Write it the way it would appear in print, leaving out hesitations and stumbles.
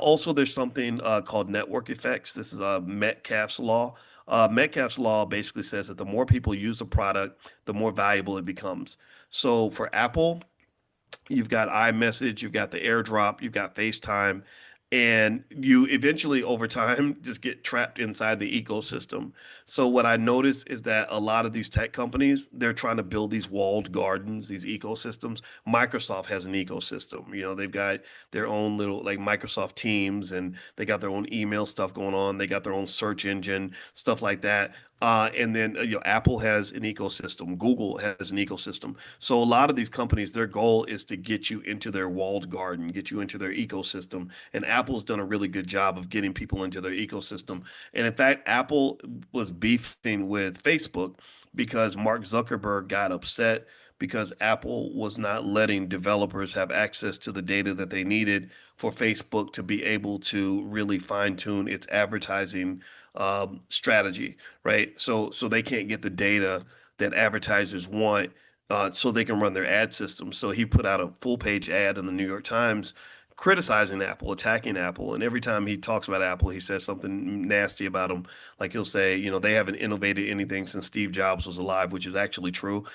Also, there's something called network effects. This is Metcalfe's law. Metcalfe's law basically says that the more people use a product, the more valuable it becomes. So for Apple, you've got iMessage, you've got the AirDrop, you've got FaceTime, and you eventually over time just get trapped inside the ecosystem. So what I noticed is that a lot of these tech companies, they're trying to build these walled gardens, these ecosystems. Microsoft has an ecosystem. They've got their own little like Microsoft Teams, and they got their own email stuff going on. They got their own search engine, stuff like that. And then Apple has an ecosystem. Google has an ecosystem. So a lot of these companies, their goal is to get you into their walled garden, get you into their ecosystem. And Apple's done a really good job of getting people into their ecosystem. And in fact, Apple was beefing with Facebook because Mark Zuckerberg got upset because Apple was not letting developers have access to the data that they needed for Facebook to be able to really fine tune its advertising strategy, right? So they can't get the data that advertisers want, so they can run their ad system. So he put out a full page ad in the New York Times criticizing Apple, attacking Apple. And every time he talks about Apple, he says something nasty about them. Like he'll say, they haven't innovated anything since Steve Jobs was alive, which is actually true.